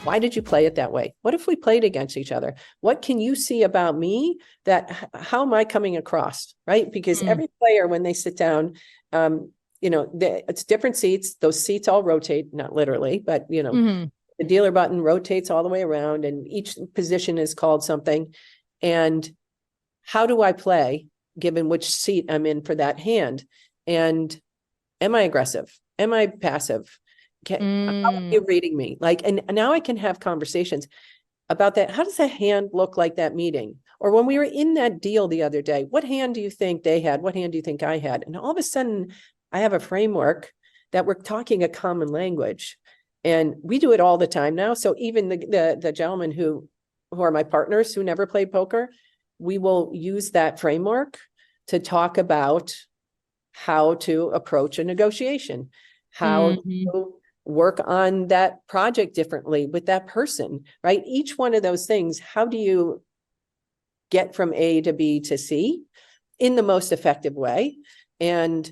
Why did you play it that way? What if we played against each other? What can you see about me how am I coming across, right? Because every player, when they sit down, it's different seats. Those seats all rotate, not literally, but, the dealer button rotates all the way around and each position is called something. And how do I play given which seat I'm in for that hand? And am I aggressive? Am I passive? How are you reading me? And now I can have conversations about that. How does that hand look like that meeting? Or when we were in that deal the other day, what hand do you think they had? What hand do you think I had? And all of a sudden I have a framework that we're talking a common language. And we do it all the time now. So even the gentlemen who are my partners who never played poker, we will use that framework to talk about how to approach a negotiation, how to work on that project differently with that person, right? Each one of those things, how do you get from A to B to C in the most effective way? And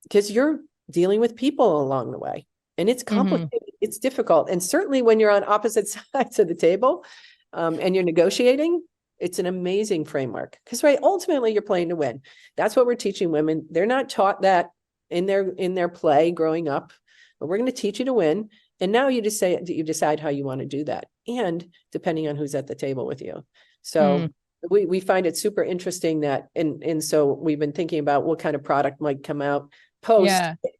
because you're dealing with people along the way. And it's complicated, it's difficult. And certainly when you're on opposite sides of the table and you're negotiating, it's an amazing framework. Because ultimately you're playing to win. That's what we're teaching women. They're not taught that in their play growing up, but we're going to teach you to win. And now you decide how you want to do that. And depending on who's at the table with you. So we find it super interesting that, and so we've been thinking about what kind of product might come out post.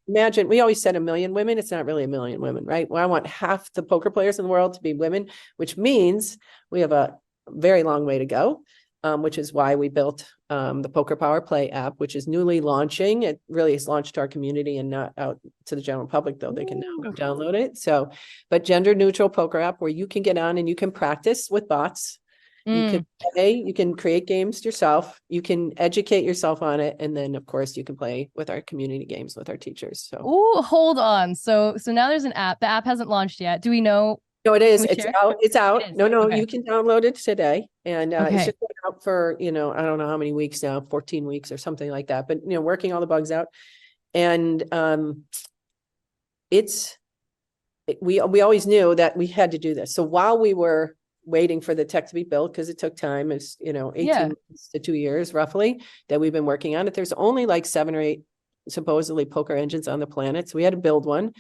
Imagine, we always said 1 million women. It's not really 1 million women, right? Well, I want half the poker players in the world to be women, which means we have a very long way to go, which is why we built the Poker Power Play app, which is newly launching. It really is launched to our community and not out to the general public, though. They can now download it. So, but gender neutral poker app where you can get on and you can practice with bots. You can play, you can create games yourself, you can educate yourself on it, and then of course you can play with our community games with our teachers. So hold on. So now there's an app. The app hasn't launched yet. Do we know? No, it is. It's out. It's out. It is. No, Okay. you can download it today. And it's just been out for, I don't know how many weeks now, 14 weeks or something like that, but working all the bugs out. And we always knew that we had to do this. So while we were waiting for the tech to be built, because it took time, it's 18 months to 2 years roughly that we've been working on it. There's only like 7 or 8 supposedly poker engines on the planet. So we had to build one.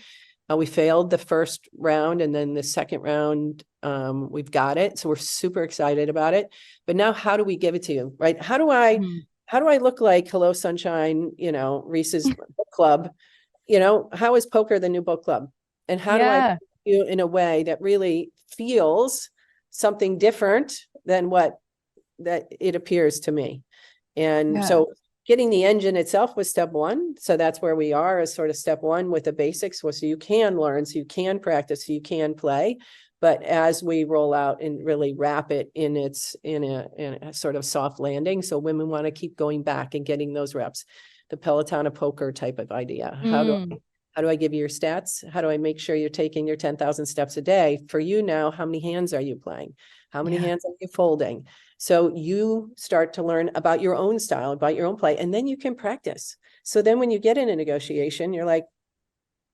We failed the first round, and then the second round, we've got it. So we're super excited about it. But now how do we give it to you, right? How do I look like Hello Sunshine, Reese's book club? How is poker the new book club? And how do I do you in a way that really feels something different than what that it appears to me? And so getting the engine itself was step one. So that's where we are, as sort of step one with the basics, so you can learn, so you can practice, so you can play. But as we roll out and really wrap it in a sort of soft landing, so women want to keep going back and getting those reps, the Peloton of poker type of idea. How do I give you your stats? How do I make sure you're taking your 10,000 steps a day? For you now, how many hands are you playing? How many hands are you folding? So you start to learn about your own style, about your own play, and then you can practice. So then when you get in a negotiation, you're like,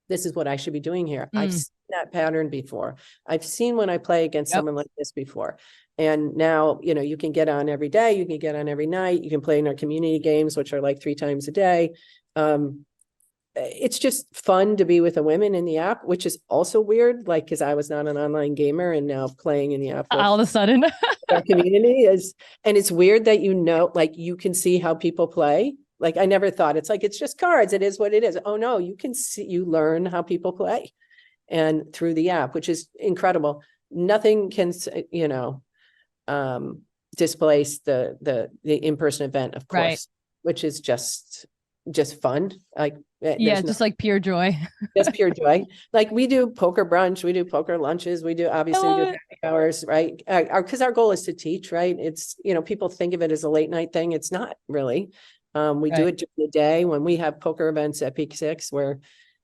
this is what I should be doing here. I've seen that pattern before. I've seen when I play against someone like this before. And now, you can get on every day. You can get on every night. You can play in our community games, which are like 3 times a day. It's just fun to be with the women in the app, which is also weird, like, because I was not an online gamer and now playing in the app all of a sudden our community is, and it's weird that you can see how people play. Like, I never thought it's like, it's just cards, it is what it is. Oh no, you can see, you learn how people play and through the app, which is incredible. Nothing can displace the in-person event, of course, which is just fun. Like, just like pure joy. Just pure joy. Like, we do poker brunch, we do poker lunches, we do happy hours, right? Because our goal is to teach, right? It's, people think of it as a late night thing. It's not really. We do it during the day when we have poker events at Peak 6 where,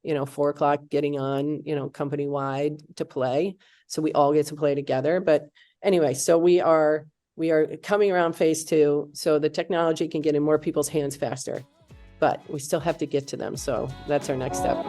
4 o'clock getting on, company wide to play. So we all get to play together. But anyway, so we are coming around phase 2. So the technology can get in more people's hands faster, but we still have to get to them. So that's our next step.